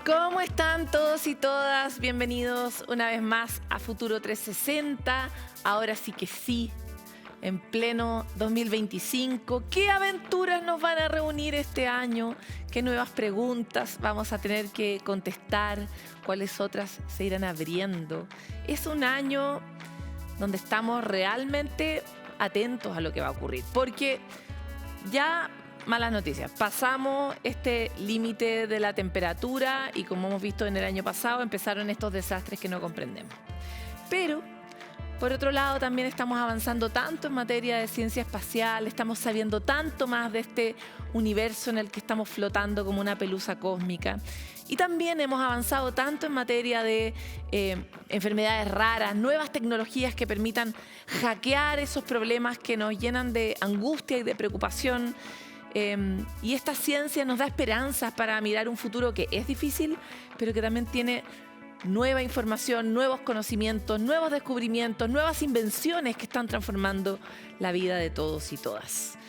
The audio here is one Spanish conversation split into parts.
¿Cómo están todos y todas? Bienvenidos una vez más a Futuro 360. Ahora sí que sí, en pleno 2025. ¿Qué aventuras nos van a reunir este año? ¿Qué nuevas preguntas vamos a tener que contestar? ¿Cuáles otras se irán abriendo? Es un año donde estamos realmente atentos a lo que va a ocurrir. Porque ya... malas noticias. Pasamos este límite de la temperatura y como hemos visto en el año pasado, empezaron estos desastres que no comprendemos. Pero, por otro lado, también estamos avanzando tanto en materia de ciencia espacial, estamos sabiendo tanto más de este universo en el que estamos flotando como una pelusa cósmica. Y también hemos avanzado tanto en materia de enfermedades raras, nuevas tecnologías que permitan hackear esos problemas que nos llenan de angustia y de preocupación. Y esta ciencia nos da esperanzas para mirar un futuro que es difícil, pero que también tiene nueva información, nuevos conocimientos, nuevos descubrimientos, nuevas invenciones que están transformando la vida de todos y todas.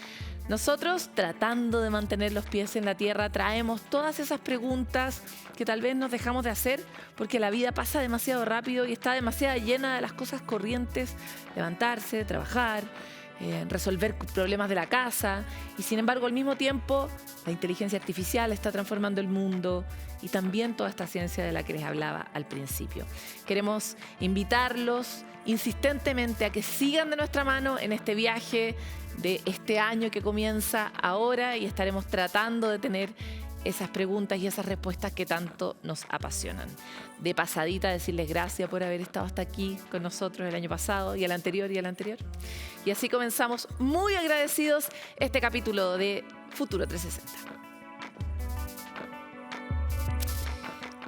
Nosotros, tratando de mantener los pies en la tierra, traemos todas esas preguntas que tal vez nos dejamos de hacer porque la vida pasa demasiado rápido y está demasiado llena de las cosas corrientes, levantarse, trabajar, resolver problemas de la casa, y sin embargo al mismo tiempo la inteligencia artificial está transformando el mundo y también toda esta ciencia de la que les hablaba al principio. Queremos invitarlos insistentemente a que sigan de nuestra mano en este viaje de este año que comienza ahora, y estaremos tratando de tener esas preguntas y esas respuestas que tanto nos apasionan. De pasadita, decirles gracias por haber estado hasta aquí con nosotros el año pasado y el anterior y el anterior. Y así comenzamos muy agradecidos este capítulo de Futuro 360.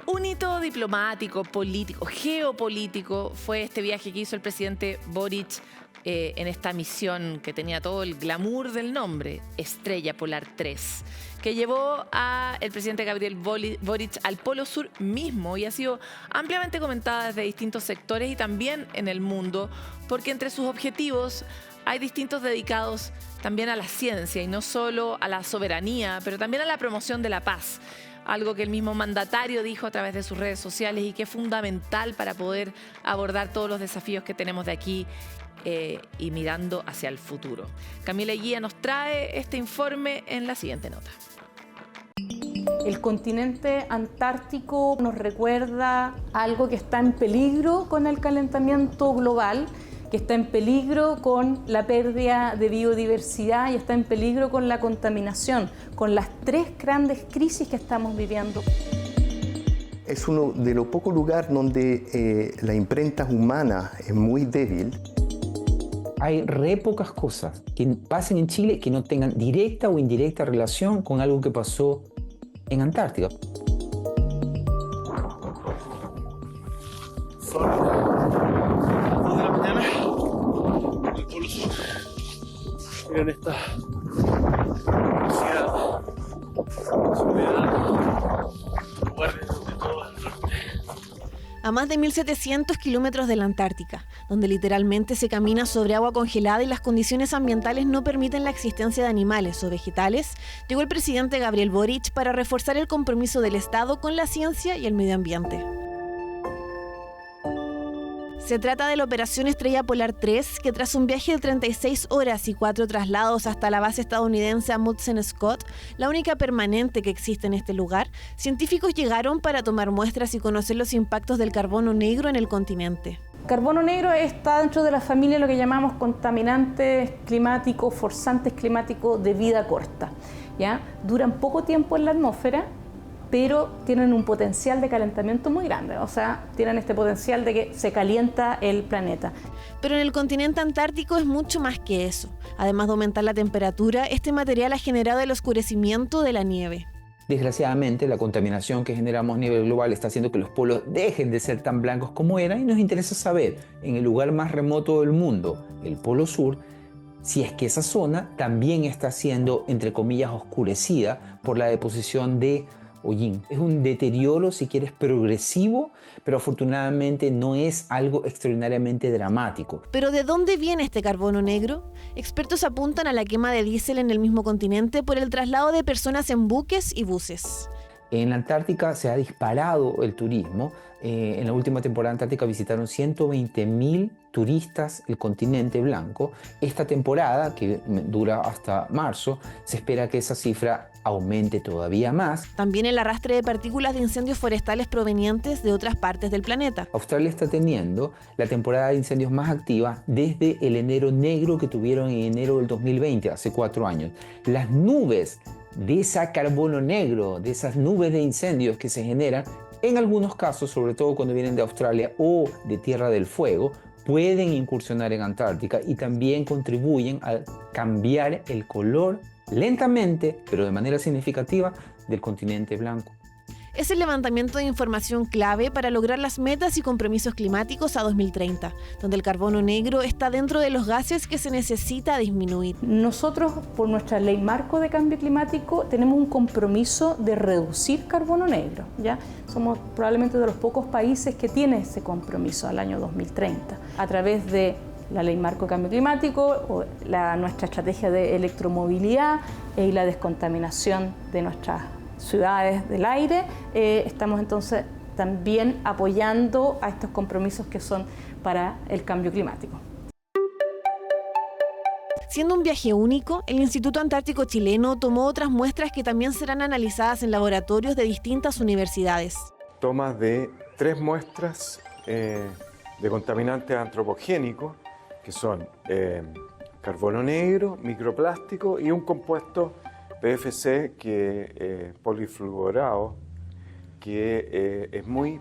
Un hito diplomático, político, geopolítico fue este viaje que hizo el presidente Boric en esta misión que tenía todo el glamour del nombre, Estrella Polar 3, que llevó al presidente Gabriel Boric al Polo Sur mismo, y ha sido ampliamente comentada desde distintos sectores y también en el mundo, porque entre sus objetivos hay distintos dedicados también a la ciencia y no solo a la soberanía, pero también a la promoción de la paz. Algo que el mismo mandatario dijo a través de sus redes sociales y que es fundamental para poder abordar todos los desafíos que tenemos de aquí y mirando hacia el futuro. Camila Eguía nos trae este informe en la siguiente nota. El continente antártico nos recuerda algo que está en peligro con el calentamiento global, que está en peligro con la pérdida de biodiversidad y está en peligro con la contaminación, con las tres grandes crisis que estamos viviendo. Es uno de los pocos lugares donde la imprenta humana es muy débil. Hay re pocas cosas que pasen en Chile que no tengan directa o indirecta relación con algo que pasó en Antártida. Son las 2 de la mañana en el Polo Sur. Miren esta velocidad, soledad, lugares donde todo es norte. A más de 1.700 kilómetros de la Antártica, donde literalmente se camina sobre agua congelada y las condiciones ambientales no permiten la existencia de animales o vegetales, llegó el presidente Gabriel Boric para reforzar el compromiso del Estado con la ciencia y el medio ambiente. Se trata de la Operación Estrella Polar 3, que tras un viaje de 36 horas y 4 traslados hasta la base estadounidense Amundsen Scott, la única permanente que existe en este lugar, científicos llegaron para tomar muestras y conocer los impactos del carbono negro en el continente. Carbono negro está dentro de la familia de lo que llamamos contaminantes climáticos, forzantes climáticos de vida corta, ¿ya? Duran poco tiempo en la atmósfera, pero tienen un potencial de calentamiento muy grande, o sea, tienen este potencial de que se calienta el planeta. Pero en el continente antártico es mucho más que eso. Además de aumentar la temperatura, este material ha generado el oscurecimiento de la nieve. Desgraciadamente, la contaminación que generamos a nivel global está haciendo que los polos dejen de ser tan blancos como eran, y nos interesa saber, en el lugar más remoto del mundo, el Polo Sur, si es que esa zona también está siendo, entre comillas, oscurecida por la deposición de hollín. Es un deterioro, si quieres, progresivo, pero afortunadamente no es algo extraordinariamente dramático. ¿Pero de dónde viene este carbono negro? Expertos apuntan a la quema de diésel en el mismo continente por el traslado de personas en buques y buses. En la Antártica se ha disparado el turismo. En la última temporada Antártica visitaron 120.000 turistas el continente blanco. Esta temporada, que dura hasta marzo, se espera que esa cifra aumente todavía más. También el arrastre de partículas de incendios forestales provenientes de otras partes del planeta. Australia está teniendo la temporada de incendios más activa desde el enero negro que tuvieron en enero del 2020, hace 4 años. Las nubes de ese carbono negro, de esas nubes de incendios que se generan, en algunos casos, sobre todo cuando vienen de Australia o de Tierra del Fuego, pueden incursionar en Antártica y también contribuyen a cambiar el color lentamente, pero de manera significativa, del continente blanco. Es el levantamiento de información clave para lograr las metas y compromisos climáticos a 2030, donde el carbono negro está dentro de los gases que se necesita disminuir. Nosotros, por nuestra ley marco de cambio climático, tenemos un compromiso de reducir carbono negro, ¿ya? Somos probablemente de los pocos países que tiene ese compromiso al año 2030, a través de la ley marco de cambio climático, o nuestra estrategia de electromovilidad y la descontaminación de nuestras ciudades del aire. Estamos entonces también apoyando a estos compromisos que son para el cambio climático. Siendo un viaje único, el Instituto Antártico Chileno tomó otras muestras que también serán analizadas en laboratorios de distintas universidades. Tomas de 3 muestras de contaminantes antropogénicos, que son carbono negro, microplástico y un compuesto PFC, que polifluorado, que es muy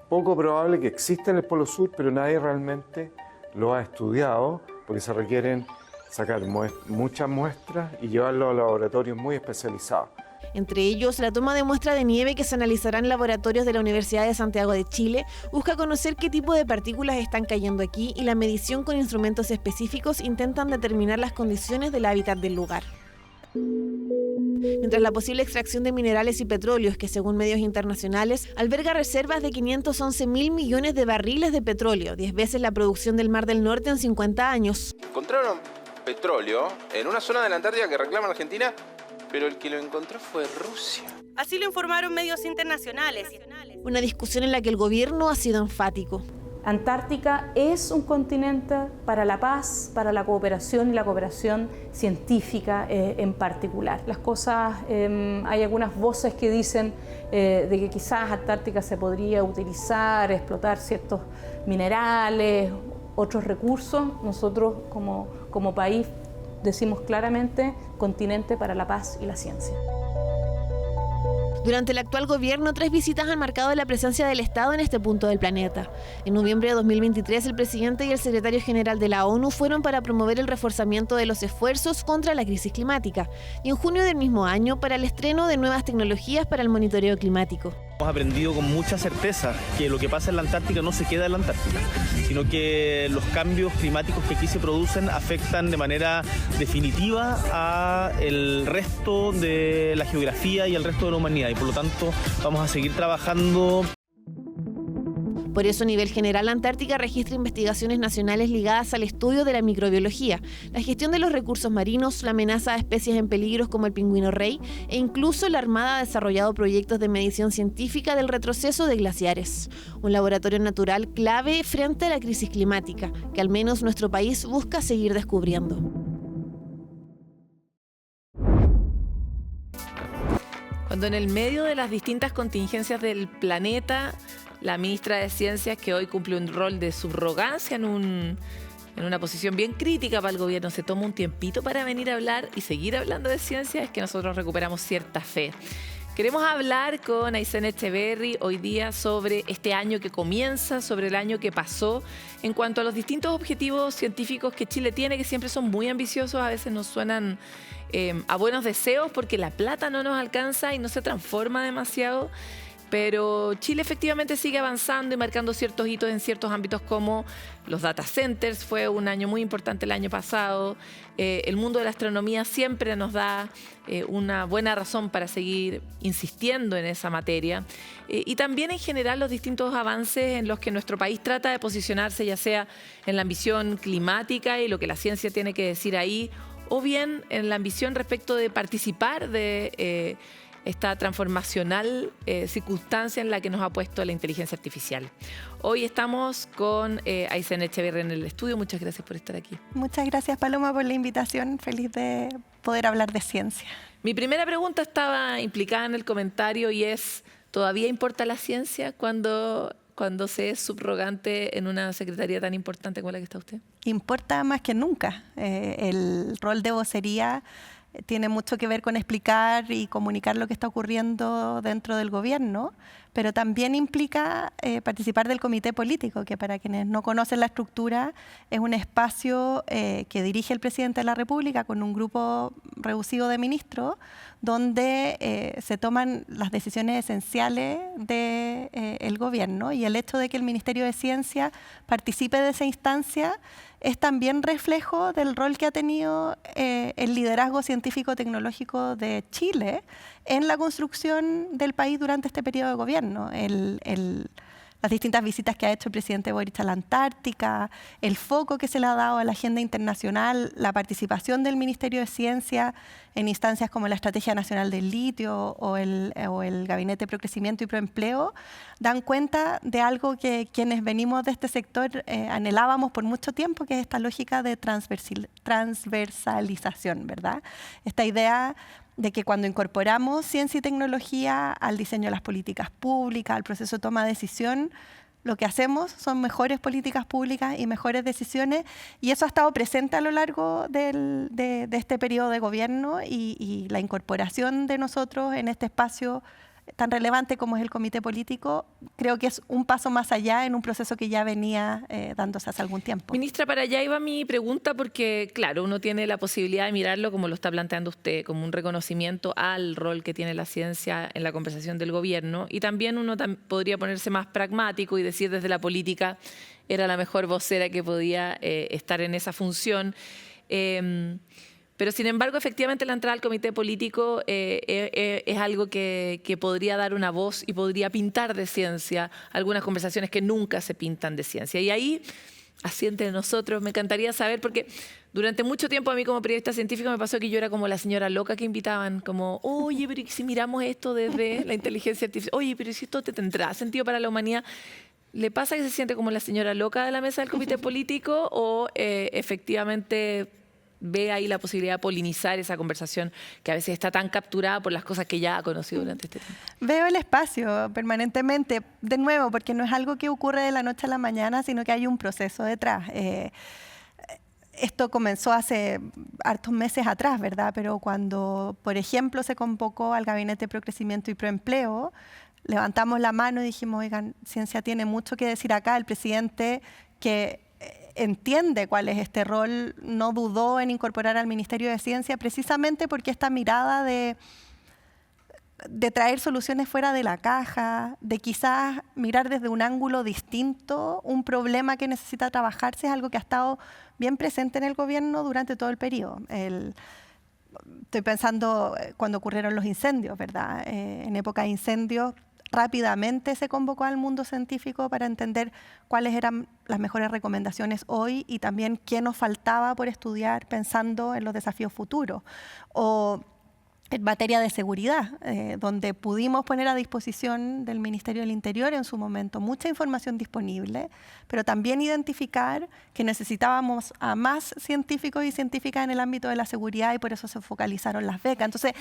poco probable que exista en el Polo Sur, pero nadie realmente lo ha estudiado, porque se requieren sacar muchas muestras y llevarlo a laboratorios muy especializados. Entre ellos, la toma de muestra de nieve que se analizará en laboratorios de la Universidad de Santiago de Chile busca conocer qué tipo de partículas están cayendo aquí, y la medición con instrumentos específicos intentan determinar las condiciones del hábitat del lugar. Mientras la posible extracción de minerales y petróleos, que según medios internacionales alberga reservas de 511.000 millones de barriles de petróleo, 10 veces la producción del Mar del Norte en 50 años. Encontraron petróleo en una zona de la Antártida que reclama Argentina, pero el que lo encontró fue Rusia. Así lo informaron medios internacionales. Una discusión en la que el gobierno ha sido enfático. Antártica es un continente para la paz, para la cooperación y la cooperación científica en particular. Las cosas, hay algunas voces que dicen de que quizás Antártica se podría utilizar, explotar ciertos minerales, otros recursos. Nosotros como país decimos claramente continente para la paz y la ciencia. Durante el actual gobierno, 3 visitas han marcado la presencia del Estado en este punto del planeta. En noviembre de 2023, el presidente y el secretario general de la ONU fueron para promover el reforzamiento de los esfuerzos contra la crisis climática, y en junio del mismo año para el estreno de nuevas tecnologías para el monitoreo climático. Hemos aprendido con mucha certeza que lo que pasa en la Antártica no se queda en la Antártica, sino que los cambios climáticos que aquí se producen afectan de manera definitiva al resto de la geografía y al resto de la humanidad, y por lo tanto vamos a seguir trabajando. Por eso, a nivel general, la Antártica registra investigaciones nacionales ligadas al estudio de la microbiología, la gestión de los recursos marinos, la amenaza a especies en peligro como el pingüino rey, e incluso la Armada ha desarrollado proyectos de medición científica del retroceso de glaciares. Un laboratorio natural clave frente a la crisis climática, que al menos nuestro país busca seguir descubriendo. Cuando en el medio de las distintas contingencias del planeta, la ministra de Ciencias, que hoy cumple un rol de subrogancia en una posición bien crítica para el gobierno, se toma un tiempito para venir a hablar y seguir hablando de ciencia, es que nosotros recuperamos cierta fe. Queremos hablar con Aysén Echeverry hoy día sobre este año que comienza, sobre el año que pasó, en cuanto a los distintos objetivos científicos que Chile tiene, que siempre son muy ambiciosos, a veces nos suenan a buenos deseos porque la plata no nos alcanza y no se transforma demasiado. Pero Chile efectivamente sigue avanzando y marcando ciertos hitos en ciertos ámbitos, como los data centers. Fue un año muy importante el año pasado. El mundo de la astronomía siempre nos da una buena razón para seguir insistiendo en esa materia. Y también en general los distintos avances en los que nuestro país trata de posicionarse, ya sea en la ambición climática y lo que la ciencia tiene que decir ahí, o bien en la ambición respecto de participar de esta transformacional circunstancia en la que nos ha puesto la inteligencia artificial. Hoy estamos con Aysén Echeverría en el estudio. Muchas gracias por estar aquí. Muchas gracias, Paloma, por la invitación. Feliz de poder hablar de ciencia. Mi primera pregunta estaba implicada en el comentario y es, ¿todavía importa la ciencia cuando se es subrogante en una secretaría tan importante como la que está usted? Importa más que nunca. El rol de vocería tiene mucho que ver con explicar y comunicar lo que está ocurriendo dentro del gobierno, pero también implica participar del comité político, que para quienes no conocen la estructura es un espacio que dirige el presidente de la República con un grupo reducido de ministros, donde se toman las decisiones esenciales del gobierno, y el hecho de que el Ministerio de Ciencia participe de esa instancia es también reflejo del rol que ha tenido el liderazgo científico-tecnológico de Chile en la construcción del país durante este periodo de gobierno. Las distintas visitas que ha hecho el presidente Boric a la Antártica, el foco que se le ha dado a la agenda internacional, la participación del Ministerio de Ciencia en instancias como la Estrategia Nacional del Litio o el Gabinete de Procrecimiento y Proempleo, dan cuenta de algo que quienes venimos de este sector anhelábamos por mucho tiempo, que es esta lógica de transversalización, ¿verdad? Esta idea de que cuando incorporamos ciencia y tecnología al diseño de las políticas públicas, al proceso de toma de decisión, lo que hacemos son mejores políticas públicas y mejores decisiones, y eso ha estado presente a lo largo de este periodo de gobierno, y la incorporación de nosotros en este espacio tan relevante como es el comité político, creo que es un paso más allá en un proceso que ya venía dándose hace algún tiempo. Ministra, para allá iba mi pregunta porque, claro, uno tiene la posibilidad de mirarlo como lo está planteando usted, como un reconocimiento al rol que tiene la ciencia en la conversación del gobierno, y también uno podría ponerse más pragmático y decir desde la política era la mejor vocera que podía estar en esa función. Pero, sin embargo, efectivamente la entrada al comité político es algo que podría dar una voz y podría pintar de ciencia algunas conversaciones que nunca se pintan de ciencia. Y ahí, así entre nosotros, me encantaría saber, porque durante mucho tiempo a mí como periodista científico me pasó que yo era como la señora loca que invitaban, como, oye, pero si miramos esto desde la inteligencia artificial, oye, pero si esto te tendrá sentido para la humanidad. ¿Le pasa que se siente como la señora loca de la mesa del comité político o efectivamente ve ahí la posibilidad de polinizar esa conversación que a veces está tan capturada por las cosas que ya ha conocido durante este tiempo? Veo el espacio permanentemente, de nuevo, porque no es algo que ocurre de la noche a la mañana, sino que hay un proceso detrás. Esto comenzó hace hartos meses atrás, ¿verdad? Pero cuando, por ejemplo, se convocó al Gabinete de Procrecimiento y Proempleo, levantamos la mano y dijimos, oigan, ciencia tiene mucho que decir acá. El presidente, que entiende cuál es este rol, no dudó en incorporar al Ministerio de Ciencia, precisamente porque esta mirada de traer soluciones fuera de la caja, de quizás mirar desde un ángulo distinto un problema que necesita trabajarse, es algo que ha estado bien presente en el gobierno durante todo el periodo. Estoy pensando cuando ocurrieron los incendios, ¿verdad? En época de incendios, rápidamente se convocó al mundo científico para entender cuáles eran las mejores recomendaciones hoy y también qué nos faltaba por estudiar pensando en los desafíos futuros. O en materia de seguridad, donde pudimos poner a disposición del Ministerio del Interior en su momento mucha información disponible, pero también identificar que necesitábamos a más científicos y científicas en el ámbito de la seguridad, y por eso se focalizaron las becas. Entonces,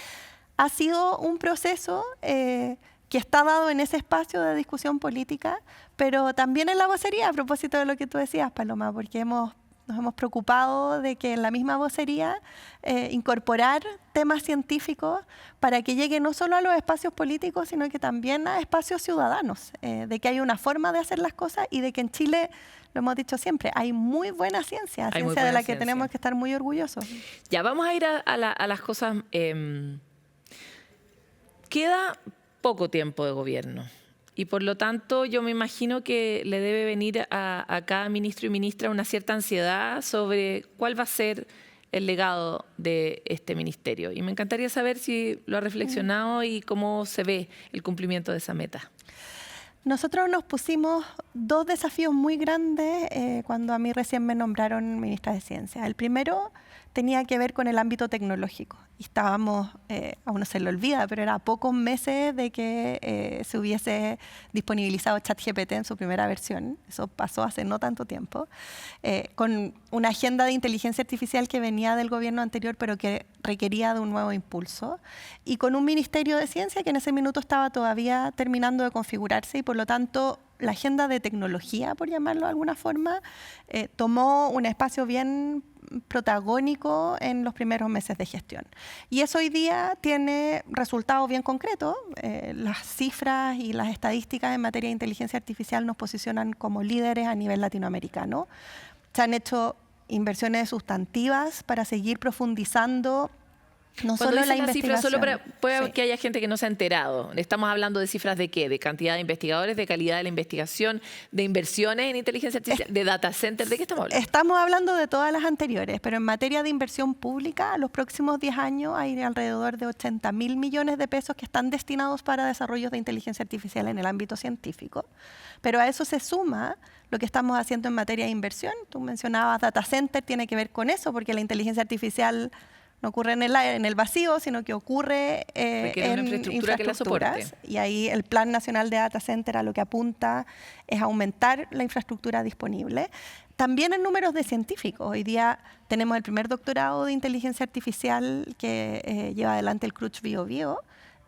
ha sido un proceso que está dado en ese espacio de discusión política, pero también en la vocería, a propósito de lo que tú decías, Paloma, porque nos hemos preocupado de que en la misma vocería incorporar temas científicos para que llegue no solo a los espacios políticos, sino que también a espacios ciudadanos, de que hay una forma de hacer las cosas y de que en Chile, lo hemos dicho siempre, hay muy buena ciencia, ciencia de la que tenemos que estar muy orgullosos. Ya, vamos a ir a las cosas. Queda poco tiempo de gobierno. Y por lo tanto, yo me imagino que le debe venir a cada ministro y ministra una cierta ansiedad sobre cuál va a ser el legado de este ministerio. Y me encantaría saber si lo ha reflexionado y cómo se ve el cumplimiento de esa meta. Nosotros nos pusimos dos desafíos muy grandes cuando a mí recién me nombraron ministra de Ciencia. El primero tenía que ver con el ámbito tecnológico y estábamos, a uno se le olvida, pero era a pocos meses de que se hubiese disponibilizado ChatGPT en su primera versión. Eso pasó hace no tanto tiempo, con una agenda de inteligencia artificial que venía del gobierno anterior, pero que requería de un nuevo impulso, y con un Ministerio de Ciencia que en ese minuto estaba todavía terminando de configurarse, y por lo tanto la agenda de tecnología, por llamarlo de alguna forma, tomó un espacio bien protagónico en los primeros meses de gestión. Y eso hoy día tiene resultados bien concretos. Las cifras y las estadísticas en materia de inteligencia artificial nos posicionan como líderes a nivel latinoamericano. Se han hecho inversiones sustantivas para seguir profundizando no Cuando solo la dicen las cifras, investigación. puede que haya gente que no se ha enterado. Estamos hablando de cifras de qué, de cantidad de investigadores, de calidad de la investigación, de inversiones en inteligencia artificial, de data center. ¿De qué estamos hablando? Estamos hablando de todas las anteriores, pero en materia de inversión pública, los próximos 10 años hay alrededor de 80.000 millones de pesos que están destinados para desarrollos de inteligencia artificial en el ámbito científico. Pero a eso se suma lo que estamos haciendo en materia de inversión. Tú mencionabas data center, tiene que ver con eso, porque la inteligencia artificial no ocurre en el vacío, sino que ocurre en una infraestructura que la soporte. Y ahí el Plan Nacional de Data Center a lo que apunta es aumentar la infraestructura disponible. También en números de científicos. Hoy día tenemos el primer doctorado de inteligencia artificial que lleva adelante el Crutch Bio Bio.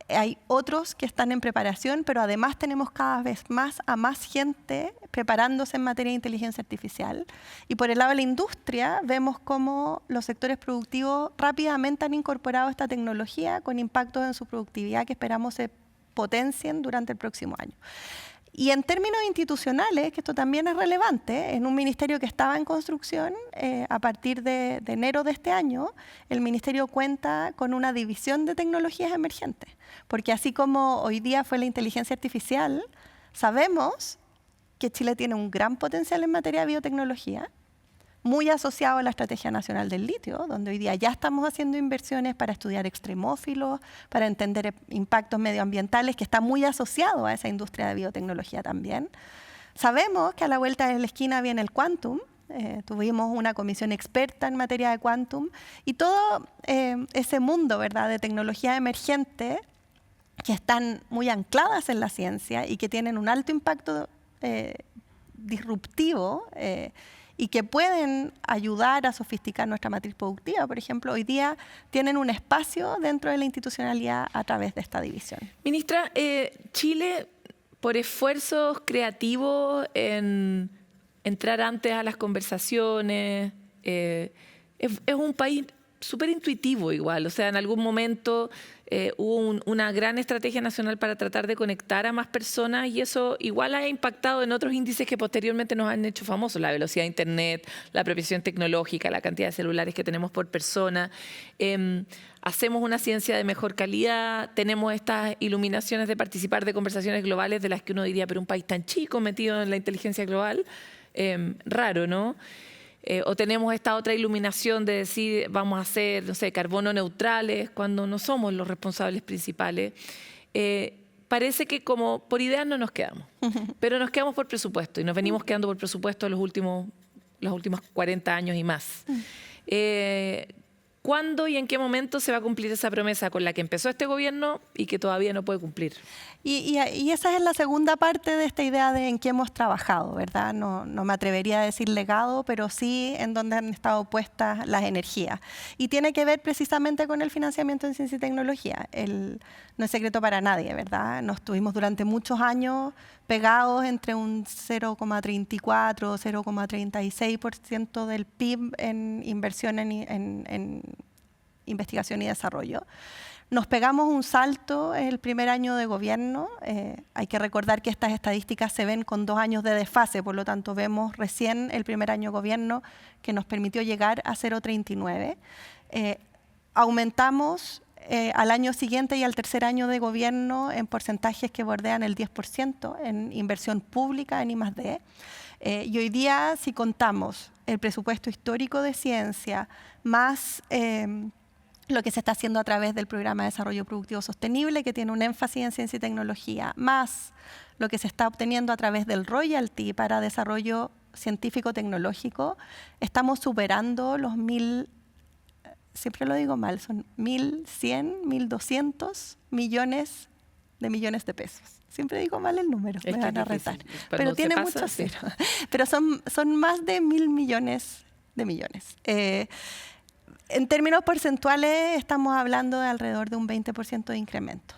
Hay otros que están en preparación, pero además tenemos cada vez más a más gente preparándose en materia de inteligencia artificial. Y por el lado de la industria, vemos cómo los sectores productivos rápidamente han incorporado esta tecnología con impactos en su productividad que esperamos se potencien durante el próximo año. Y en términos institucionales, que esto también es relevante, en un ministerio que estaba en construcción, a partir de enero de este año, el ministerio cuenta con una división de tecnologías emergentes. Porque así como hoy día fue la inteligencia artificial, sabemos que Chile tiene un gran potencial en materia de biotecnología, muy asociado a la Estrategia Nacional del Litio, donde hoy día ya estamos haciendo inversiones para estudiar extremófilos, para entender impactos medioambientales, que está muy asociado a esa industria de biotecnología también. Sabemos que a la vuelta de la esquina viene el quantum. Tuvimos una comisión experta en materia de quantum, y todo ese mundo, ¿verdad?, de tecnología emergente que están muy ancladas en la ciencia y que tienen un alto impacto disruptivo, y que pueden ayudar a sofisticar nuestra matriz productiva, por ejemplo, hoy día tienen un espacio dentro de la institucionalidad a través de esta división. Ministra, Chile, por esfuerzos creativos en entrar antes a las conversaciones, es un país súper intuitivo igual. O sea, en algún momento hubo una gran estrategia nacional para tratar de conectar a más personas, y eso igual ha impactado en otros índices que posteriormente nos han hecho famosos: la velocidad de Internet, la apropiación tecnológica, la cantidad de celulares que tenemos por persona. Hacemos una ciencia de mejor calidad, tenemos estas iluminaciones de participar de conversaciones globales de las que uno diría, pero un país tan chico metido en la inteligencia global, raro, ¿no? O tenemos esta otra iluminación de decir vamos a ser, no sé, carbono neutrales, cuando no somos los responsables principales. Parece que como por ideas no nos quedamos, pero nos quedamos por presupuesto, y nos venimos quedando por presupuesto los últimos 40 años y más. ¿Cuándo y en qué momento se va a cumplir esa promesa con la que empezó este gobierno y que todavía no puede cumplir? Y esa es la segunda parte de esta idea de en qué hemos trabajado, ¿verdad? No me atrevería a decir legado, pero sí en donde han estado puestas las energías. Y tiene que ver precisamente con el financiamiento en ciencia y tecnología. No es secreto para nadie, ¿verdad? Nos tuvimos durante muchos años pegados entre un 0,34 o 0,36% del PIB en inversión en investigación y desarrollo. Nos pegamos un salto el primer año de gobierno. Hay que recordar que estas estadísticas se ven con 2 años de desfase, por lo tanto vemos recién el primer año de gobierno que nos permitió llegar a 0,39. Aumentamos al año siguiente y al tercer año de gobierno en porcentajes que bordean el 10% en inversión pública en I+D. Y hoy día, si contamos el presupuesto histórico de ciencia más lo que se está haciendo a través del Programa de Desarrollo Productivo Sostenible, que tiene un énfasis en ciencia y tecnología, más lo que se está obteniendo a través del royalty para desarrollo científico-tecnológico, estamos superando los 1.000 siempre lo digo mal, son 1.100, 1.200 millones de pesos. Siempre digo mal el número, me van a retar. Pero tiene mucho cero. Pero son más de 1.000 millones de millones. En términos porcentuales estamos hablando de alrededor de un 20% de incremento.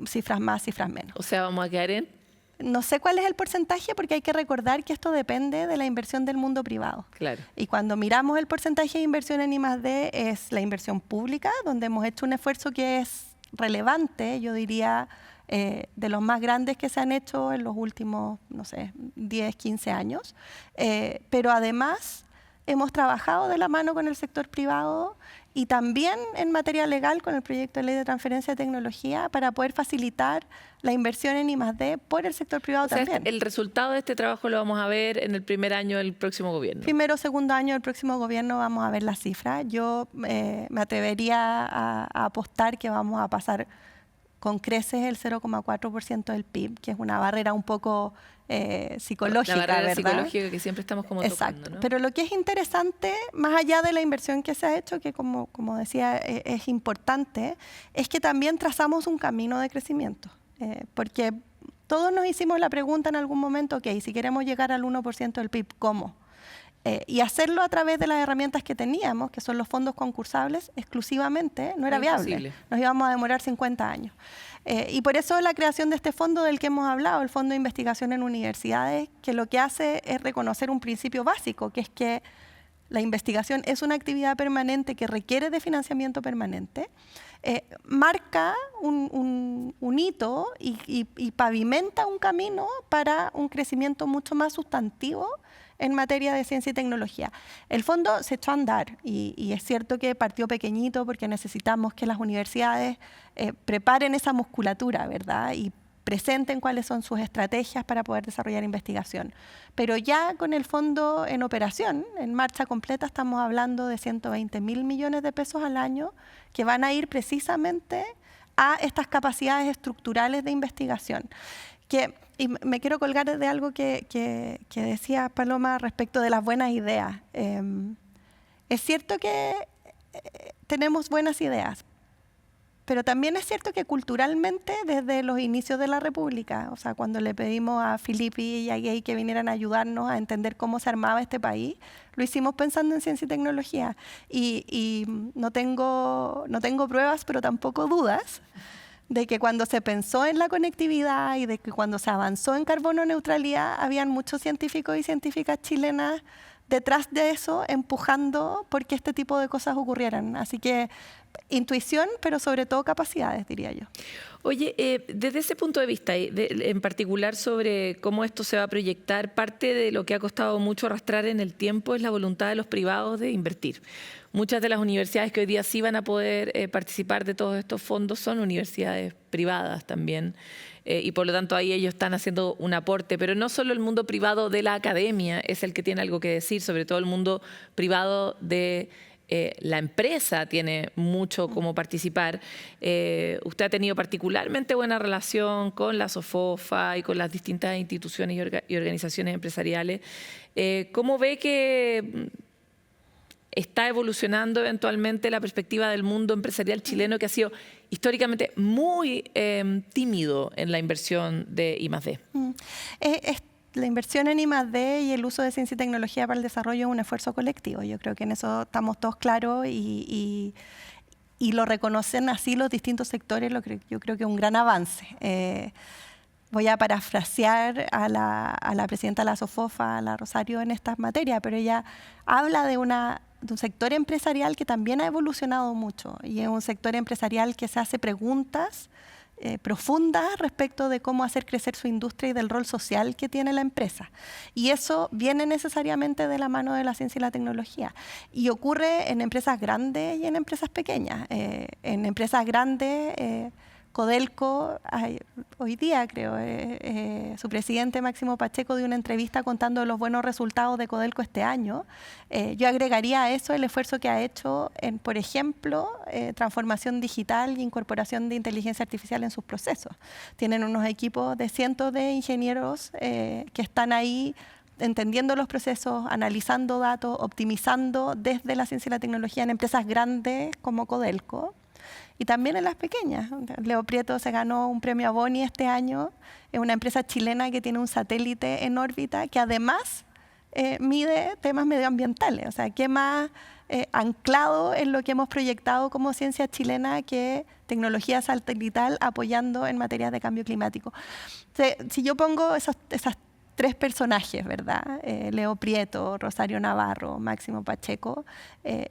Cifras más, cifras menos. O sea, vamos a quedar en... No sé cuál es el porcentaje porque hay que recordar que esto depende de la inversión del mundo privado. Claro. Y cuando miramos el porcentaje de inversión en I+D es la inversión pública, donde hemos hecho un esfuerzo que es relevante, yo diría, de los más grandes que se han hecho en los últimos, no sé, 10, 15 años. Pero además hemos trabajado de la mano con el sector privado y también en materia legal con el proyecto de ley de transferencia de tecnología para poder facilitar la inversión en I+D por el sector privado también. El resultado de este trabajo lo vamos a ver en el primer año del próximo gobierno. Primero o segundo año del próximo gobierno vamos a ver las cifras. Yo me atrevería a apostar que vamos a pasar con creces el 0,4% del PIB, que es una barrera un poco psicológica, la barrera ¿verdad? Psicológica que siempre estamos como tocando, ¿no? Pero lo que es interesante, más allá de la inversión que se ha hecho, que como decía es importante, es que también trazamos un camino de crecimiento. Porque todos nos hicimos la pregunta en algún momento, ok, si queremos llegar al 1% del PIB, ¿cómo? Y hacerlo a través de las herramientas que teníamos, que son los fondos concursables, exclusivamente, no era viable. Nos íbamos a demorar 50 años. Y por eso la creación de este fondo del que hemos hablado, el Fondo de Investigación en Universidades, que lo que hace es reconocer un principio básico, que es que la investigación es una actividad permanente que requiere de financiamiento permanente, marca un hito y pavimenta un camino para un crecimiento mucho más sustantivo en materia de ciencia y tecnología. El fondo se echó a andar y es cierto que partió pequeñito porque necesitamos que las universidades preparen esa musculatura, ¿verdad? Y presenten cuáles son sus estrategias para poder desarrollar investigación. Pero ya con el fondo en operación, en marcha completa, estamos hablando de 120.000 millones de pesos al año que van a ir precisamente a estas capacidades estructurales de investigación. Y me quiero colgar de algo que decía Paloma respecto de las buenas ideas. Es cierto que tenemos buenas ideas, pero también es cierto que culturalmente desde los inicios de la República, o sea, cuando le pedimos a Filippi y a Gay que vinieran a ayudarnos a entender cómo se armaba este país, lo hicimos pensando en ciencia y tecnología. Y no tengo pruebas, pero tampoco dudas de que cuando se pensó en la conectividad y de que cuando se avanzó en carbono neutralidad, habían muchos científicos y científicas chilenas detrás de eso, empujando porque este tipo de cosas ocurrieran. Así que intuición, pero sobre todo capacidades, diría yo. Oye, desde ese punto de vista, en particular sobre cómo esto se va a proyectar, parte de lo que ha costado mucho arrastrar en el tiempo es la voluntad de los privados de invertir. Muchas de las universidades que hoy día sí van a poder participar de todos estos fondos son universidades privadas también. Y por lo tanto ahí ellos están haciendo un aporte, pero no solo el mundo privado de la academia es el que tiene algo que decir, sobre todo el mundo privado de la empresa tiene mucho como participar. Usted ha tenido particularmente buena relación con la SOFOFA y con las distintas instituciones y organizaciones empresariales. ¿Cómo ve que está evolucionando eventualmente la perspectiva del mundo empresarial chileno, que ha sido históricamente muy tímido en la inversión de I+D? La inversión en I+D y el uso de ciencia y tecnología para el desarrollo es un esfuerzo colectivo. Yo creo que en eso estamos todos claros y lo reconocen así los distintos sectores. Yo creo que es un gran avance. Voy a parafrasear a la presidenta de la SOFOFA, a la Rosario, en estas materias, pero ella habla de un sector empresarial que también ha evolucionado mucho y es un sector empresarial que se hace preguntas profundas respecto de cómo hacer crecer su industria y del rol social que tiene la empresa. Y eso viene necesariamente de la mano de la ciencia y la tecnología. Y ocurre en empresas grandes y en empresas pequeñas. En empresas grandes, Codelco, hoy día creo, su presidente Máximo Pacheco dio una entrevista contando los buenos resultados de Codelco este año. Yo agregaría a eso el esfuerzo que ha hecho en, por ejemplo, transformación digital e incorporación de inteligencia artificial en sus procesos. Tienen unos equipos de cientos de ingenieros que están ahí entendiendo los procesos, analizando datos, optimizando desde la ciencia y la tecnología en empresas grandes como Codelco y también en las pequeñas. Leo Prieto se ganó un premio Boni este año, es una empresa chilena que tiene un satélite en órbita que además mide temas medioambientales. O sea, ¿qué más anclado en lo que hemos proyectado como ciencia chilena que tecnología satelital apoyando en materia de cambio climático? Si yo pongo esas tres personajes, ¿verdad? Leo Prieto, Rosario Navarro, Máximo Pacheco,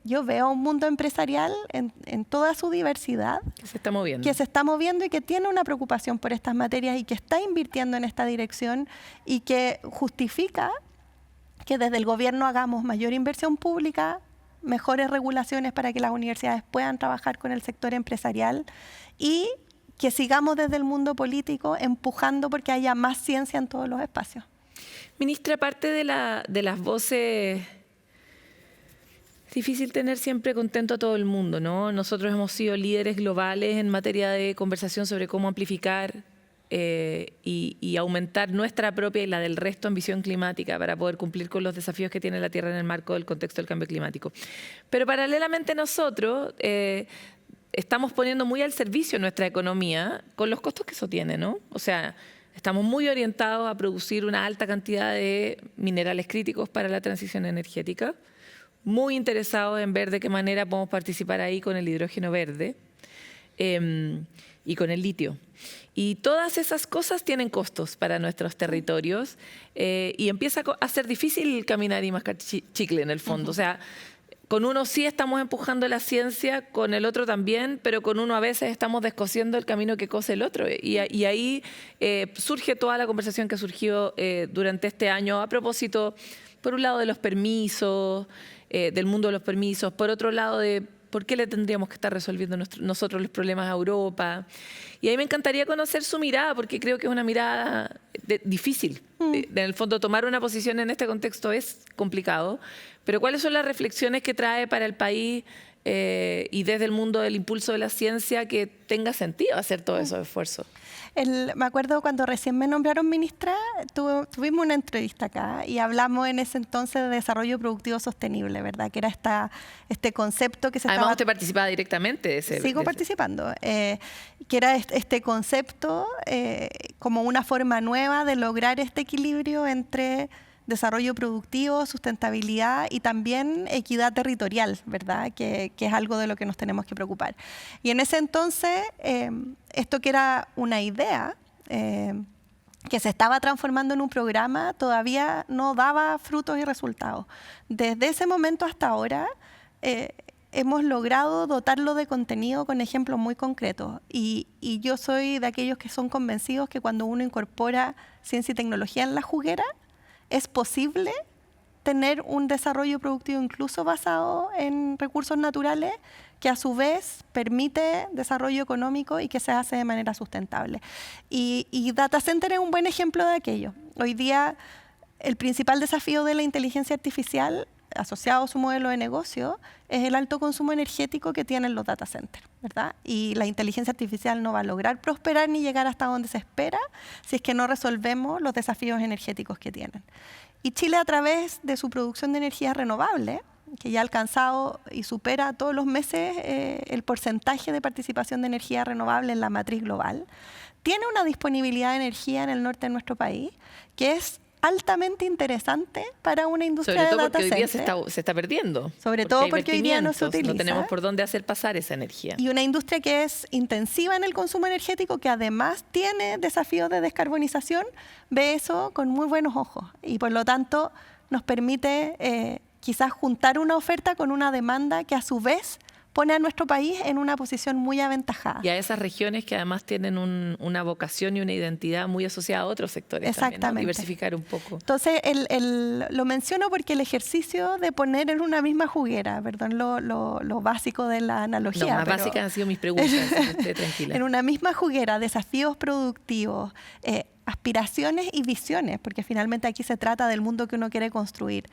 yo veo un mundo empresarial en toda su diversidad. Que se está moviendo. Que se está moviendo y que tiene una preocupación por estas materias y que está invirtiendo en esta dirección y que justifica que desde el gobierno hagamos mayor inversión pública, mejores regulaciones para que las universidades puedan trabajar con el sector empresarial y que sigamos desde el mundo político empujando porque haya más ciencia en todos los espacios. Ministra, aparte de las voces, es difícil tener siempre contento a todo el mundo, ¿no? Nosotros hemos sido líderes globales en materia de conversación sobre cómo amplificar y aumentar nuestra propia y la del resto ambición climática para poder cumplir con los desafíos que tiene la Tierra en el marco del contexto del cambio climático. Pero paralelamente nosotros estamos poniendo muy al servicio nuestra economía con los costos que eso tiene, ¿no? O sea, estamos muy orientados a producir una alta cantidad de minerales críticos para la transición energética, muy interesados en ver de qué manera podemos participar ahí con el hidrógeno verde y con el litio. Y todas esas cosas tienen costos para nuestros territorios y empieza a ser difícil caminar y mascar chicle en el fondo. O sea, con uno sí estamos empujando la ciencia, con el otro también, pero con uno a veces estamos descosiendo el camino que cose el otro. Y ahí surge toda la conversación que surgió durante este año a propósito, por un lado, de los permisos, del mundo de los permisos, por otro lado, de por qué le tendríamos que estar resolviendo nosotros los problemas a Europa. Y ahí me encantaría conocer su mirada, porque creo que es una mirada difícil. En el fondo, tomar una posición en este contexto es complicado, pero ¿cuáles son las reflexiones que trae para el país y desde el mundo del impulso de la ciencia que tenga sentido hacer todos esos esfuerzos? Me acuerdo cuando recién me nombraron ministra, tuvimos una entrevista acá y hablamos en ese entonces de desarrollo productivo sostenible, ¿verdad? Que era este concepto que se Además, estaba... usted participa directamente de ese... Sigo participando. Que era este concepto como una forma nueva de lograr este equilibrio entre desarrollo productivo, sustentabilidad y también equidad territorial, ¿verdad? Que es algo de lo que nos tenemos que preocupar. Y en ese entonces, esto que era una idea que se estaba transformando en un programa, todavía no daba frutos y resultados. Desde ese momento hasta ahora, hemos logrado dotarlo de contenido con ejemplos muy concretos. Y yo soy de aquellos que son convencidos que cuando uno incorpora ciencia y tecnología en la juguera, es posible tener un desarrollo productivo incluso basado en recursos naturales que a su vez permite desarrollo económico y que se hace de manera sustentable. Y Data Center es un buen ejemplo de aquello. Hoy día el principal desafío de la inteligencia artificial asociado a su modelo de negocio es el alto consumo energético que tienen los data centers, ¿verdad? Y la inteligencia artificial no va a lograr prosperar ni llegar hasta donde se espera si es que no resolvemos los desafíos energéticos que tienen. Y Chile, a través de su producción de energía renovable, que ya ha alcanzado y supera todos los meses el porcentaje de participación de energía renovable en la matriz global, tiene una disponibilidad de energía en el norte de nuestro país que es altamente interesante para una industria de data center. Sobre todo porque hoy día se está perdiendo. Sobre todo porque hoy día no se utiliza. No tenemos por dónde hacer pasar esa energía. Y una industria que es intensiva en el consumo energético, que además tiene desafíos de descarbonización, ve eso con muy buenos ojos. Y por lo tanto nos permite quizás juntar una oferta con una demanda que a su vez pone a nuestro país en una posición muy aventajada. Y a esas regiones que además tienen una vocación y una identidad muy asociada a otros sectores. Exactamente. También, ¿no? Diversificar un poco. Entonces, lo menciono porque el ejercicio de poner en una misma juguera, perdón lo básico de la analogía. No, más básicas han sido mis preguntas, esté tranquila. En una misma juguera, desafíos productivos, aspiraciones y visiones, porque finalmente aquí se trata del mundo que uno quiere construir.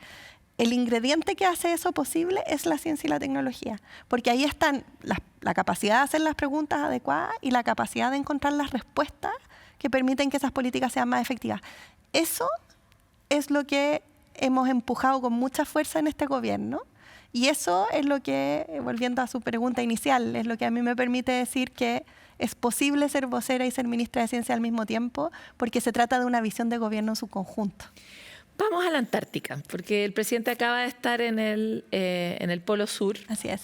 El ingrediente que hace eso posible es la ciencia y la tecnología, porque ahí están la capacidad de hacer las preguntas adecuadas y la capacidad de encontrar las respuestas que permiten que esas políticas sean más efectivas. Eso es lo que hemos empujado con mucha fuerza en este gobierno. Y eso es lo que, volviendo a su pregunta inicial, es lo que a mí me permite decir que es posible ser vocera y ser ministra de Ciencia al mismo tiempo, porque se trata de una visión de gobierno en su conjunto. Vamos a la Antártica, porque el presidente acaba de estar en el Polo Sur. Así es.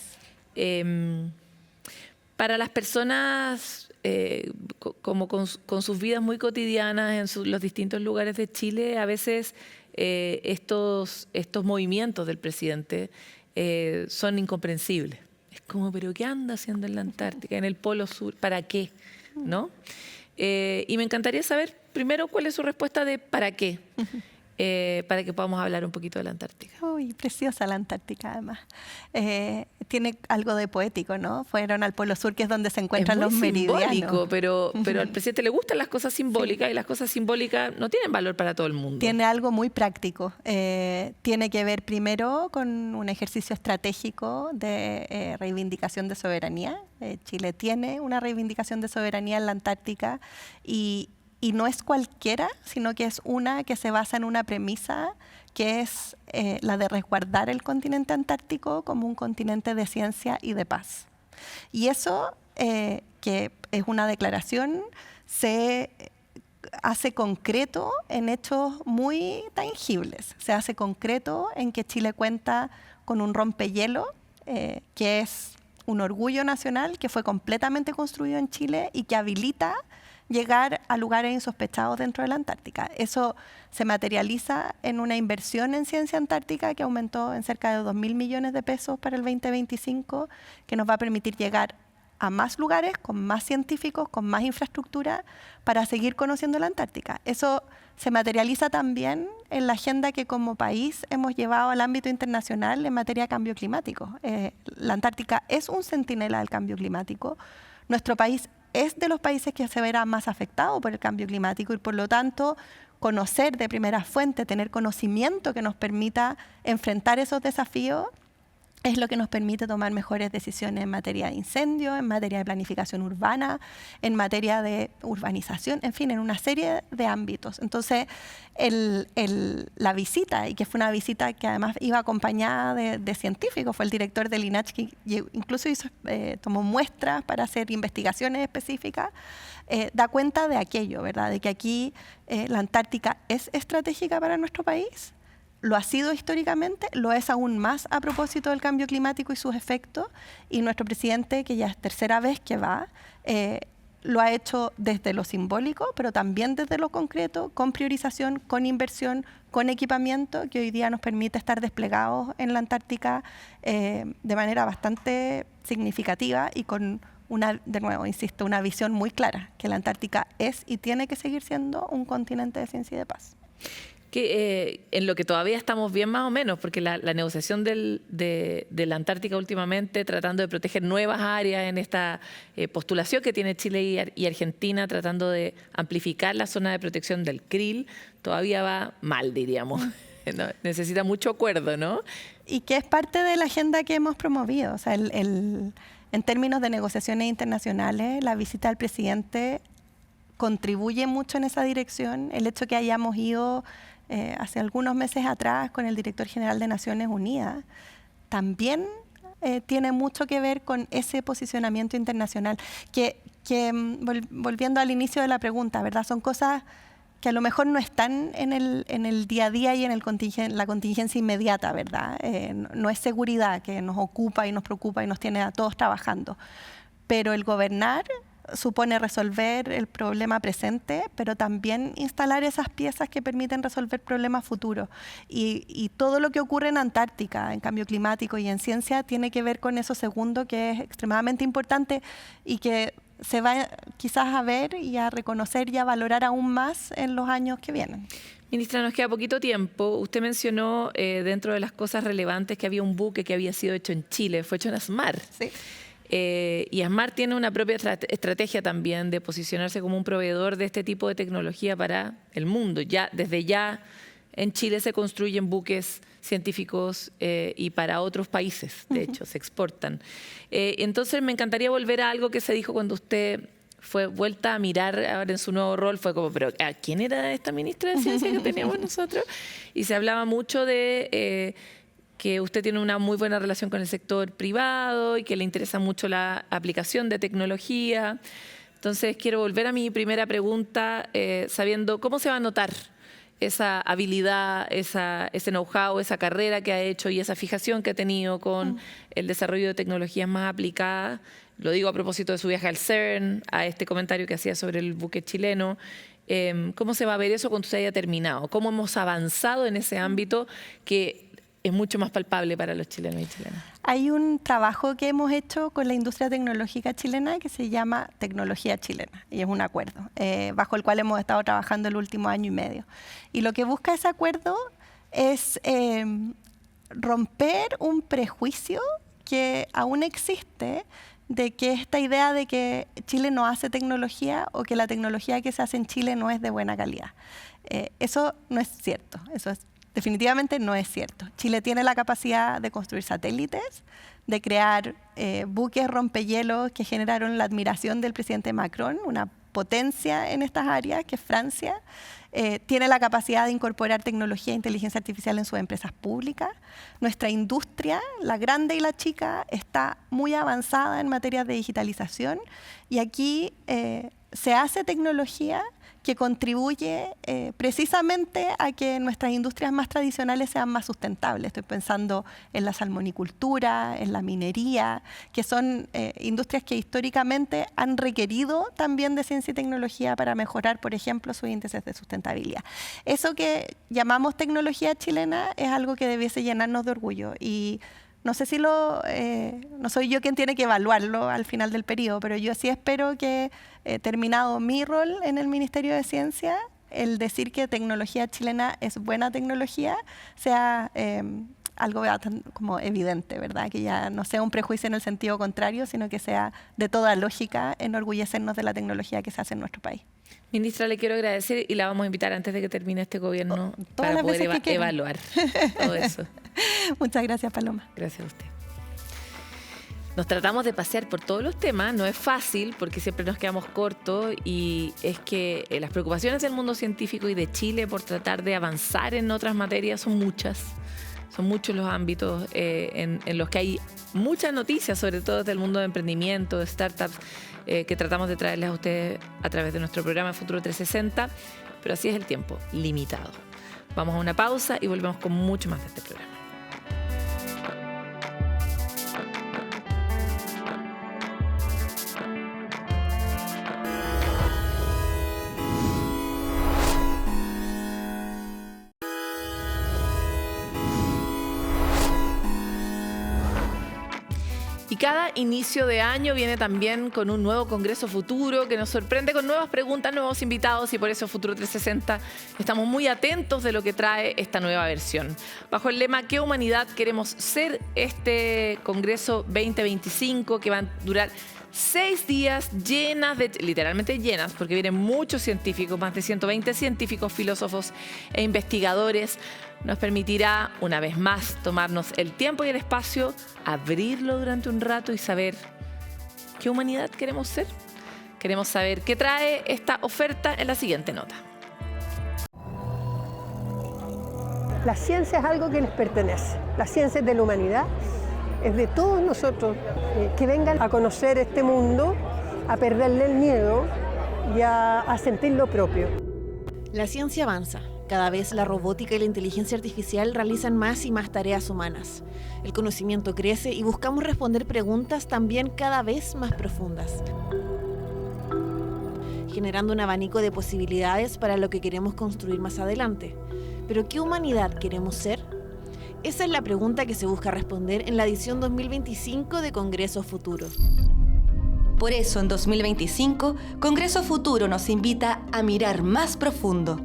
Para las personas como con sus vidas muy cotidianas en los distintos lugares de Chile, a veces estos movimientos del presidente son incomprensibles. Es como, ¿pero qué anda haciendo en la Antártica, en el Polo Sur? ¿Para qué? ¿No? Y me encantaría saber, primero, cuál es su respuesta de ¿para qué? Para que podamos hablar un poquito de la Antártica. Uy, preciosa la Antártica, además. Tiene algo de poético, ¿no? Fueron al Polo Sur, que es donde se encuentran los meridianos. Es simbólico, pero al presidente le gustan las cosas simbólicas, y las cosas simbólicas no tienen valor para todo el mundo. Tiene algo muy práctico. Tiene que ver primero con un ejercicio estratégico de reivindicación de soberanía. Chile tiene una reivindicación de soberanía en la Antártica y no es cualquiera, sino que es una que se basa en una premisa que es la de resguardar el continente antártico como un continente de ciencia y de paz. Y eso, que es una declaración, se hace concreto en hechos muy tangibles. Se hace concreto en que Chile cuenta con un rompehielo, que es un orgullo nacional que fue completamente construido en Chile y que habilita llegar a lugares insospechados dentro de la Antártica. Eso se materializa en una inversión en ciencia antártica que aumentó en cerca de 2.000 millones de pesos para el 2025, que nos va a permitir llegar a más lugares, con más científicos, con más infraestructura, para seguir conociendo la Antártica. Eso se materializa también en la agenda que como país hemos llevado al ámbito internacional en materia de cambio climático. La Antártica es un centinela del cambio climático. Nuestro país es de los países que se verá más afectado por el cambio climático y por lo tanto conocer de primera fuente, tener conocimiento que nos permita enfrentar esos desafíos es lo que nos permite tomar mejores decisiones en materia de incendio, en materia de planificación urbana, en materia de urbanización, en fin, en una serie de ámbitos. Entonces, la visita, y que fue una visita que además iba acompañada de científicos, fue el director del INACH que incluso tomó muestras para hacer investigaciones específicas, da cuenta de aquello, ¿verdad? De que aquí la Antártica es estratégica para nuestro país. Lo ha sido históricamente, lo es aún más a propósito del cambio climático y sus efectos, y nuestro presidente, que ya es tercera vez que va, lo ha hecho desde lo simbólico, pero también desde lo concreto, con priorización, con inversión, con equipamiento, que hoy día nos permite estar desplegados en la Antártica de manera bastante significativa y con de nuevo, insisto, una visión muy clara, que la Antártica es y tiene que seguir siendo un continente de ciencia y de paz. Que, en lo que todavía estamos bien más o menos, porque la negociación de la Antártica últimamente, tratando de proteger nuevas áreas en esta postulación que tiene Chile y Argentina, tratando de amplificar la zona de protección del krill, todavía va mal, diríamos. No, necesita mucho acuerdo, ¿no? Y que es parte de la agenda que hemos promovido. O sea, en términos de negociaciones internacionales, la visita del presidente contribuye mucho en esa dirección. El hecho que hayamos ido hace algunos meses atrás con el director general de Naciones Unidas también tiene mucho que ver con ese posicionamiento internacional que volviendo al inicio de la pregunta, ¿verdad? Son cosas que a lo mejor no están en el día a día y en la contingencia inmediata, ¿verdad? No es seguridad que nos ocupa y nos preocupa y nos tiene a todos trabajando, pero el gobernar supone resolver el problema presente, pero también instalar esas piezas que permiten resolver problemas futuros. Y todo lo que ocurre en Antártica, en cambio climático y en ciencia, tiene que ver con eso segundo, que es extremadamente importante y que se va quizás a ver y a reconocer y a valorar aún más en los años que vienen. Ministra, nos queda poquito tiempo. Usted mencionó dentro de las cosas relevantes que había un buque que había sido hecho en Chile, fue hecho en ASMAR. Sí. Y ASMAR tiene una propia estrategia también de posicionarse como un proveedor de este tipo de tecnología para el mundo. Desde ya en Chile se construyen buques científicos y para otros países, de hecho, se exportan. Entonces me encantaría volver a algo que se dijo cuando usted fue vuelta a mirar ahora en su nuevo rol, fue como, pero ¿a quién era esta ministra de Ciencia que teníamos nosotros? Y se hablaba mucho de que usted tiene una muy buena relación con el sector privado y que le interesa mucho la aplicación de tecnología. Entonces quiero volver a mi primera pregunta, sabiendo cómo se va a notar esa habilidad, ese know-how, esa carrera que ha hecho y esa fijación que ha tenido con el desarrollo de tecnologías más aplicadas. Lo digo a propósito de su viaje al CERN, a este comentario que hacía sobre el buque chileno. ¿Cómo se va a ver eso cuando usted haya terminado? ¿Cómo hemos avanzado en ese ámbito que es mucho más palpable para los chilenos y chilenas? Hay un trabajo que hemos hecho con la industria tecnológica chilena que se llama Tecnología Chilena, y es un acuerdo bajo el cual hemos estado trabajando el último año y medio. Y lo que busca ese acuerdo es romper un prejuicio que aún existe de que esta idea de que Chile no hace tecnología o que la tecnología que se hace en Chile no es de buena calidad. Eso no es cierto, definitivamente no es cierto. Chile tiene la capacidad de construir satélites, de crear buques rompehielos que generaron la admiración del presidente Macron, una potencia en estas áreas, que es Francia. Tiene la capacidad de incorporar tecnología e inteligencia artificial en sus empresas públicas. Nuestra industria, la grande y la chica, está muy avanzada en materia de digitalización y aquí se hace tecnología que contribuye precisamente a que nuestras industrias más tradicionales sean más sustentables. Estoy pensando en la salmonicultura, en la minería, que son industrias que históricamente han requerido también de ciencia y tecnología para mejorar, por ejemplo, sus índices de sustentabilidad. Eso que llamamos tecnología chilena es algo que debiese llenarnos de orgullo y no sé si no soy yo quien tiene que evaluarlo al final del periodo, pero yo sí espero que, terminado mi rol en el Ministerio de Ciencia, el decir que tecnología chilena es buena tecnología sea algo como evidente, ¿verdad? Que ya no sea un prejuicio en el sentido contrario, sino que sea de toda lógica enorgullecernos de la tecnología que se hace en nuestro país. Ministra, le quiero agradecer y la vamos a invitar antes de que termine este gobierno para poder evaluar todo eso. Muchas gracias, Paloma. Gracias a usted. Nos tratamos de pasear por todos los temas, no es fácil porque siempre nos quedamos cortos y es que las preocupaciones del mundo científico y de Chile por tratar de avanzar en otras materias son muchas. Son muchos los ámbitos en los que hay muchas noticias, sobre todo del mundo de emprendimiento, de startups, que tratamos de traerles a ustedes a través de nuestro programa Futuro 360, pero así es el tiempo, limitado. Vamos a una pausa y volvemos con mucho más de este programa. Cada inicio de año viene también con un nuevo Congreso Futuro que nos sorprende con nuevas preguntas, nuevos invitados y por eso Futuro 360 estamos muy atentos de lo que trae esta nueva versión. Bajo el lema ¿Qué humanidad queremos ser? Este Congreso 2025 que va a durar 6 días llenas literalmente llenas, porque vienen muchos científicos, más de 120 científicos, filósofos e investigadores. Nos permitirá, una vez más, tomarnos el tiempo y el espacio, abrirlo durante un rato y saber qué humanidad queremos ser. Queremos saber qué trae esta oferta en la siguiente nota. La ciencia es algo que les pertenece. La ciencia es de la humanidad, es de todos nosotros que vengan a conocer este mundo, a perderle el miedo y a sentir lo propio. La ciencia avanza. Cada vez la robótica y la inteligencia artificial realizan más y más tareas humanas. El conocimiento crece y buscamos responder preguntas también cada vez más profundas, generando un abanico de posibilidades para lo que queremos construir más adelante. ¿Pero qué humanidad queremos ser? Esa es la pregunta que se busca responder en la edición 2025 de Congreso Futuro. Por eso, en 2025, Congreso Futuro nos invita a mirar más profundo.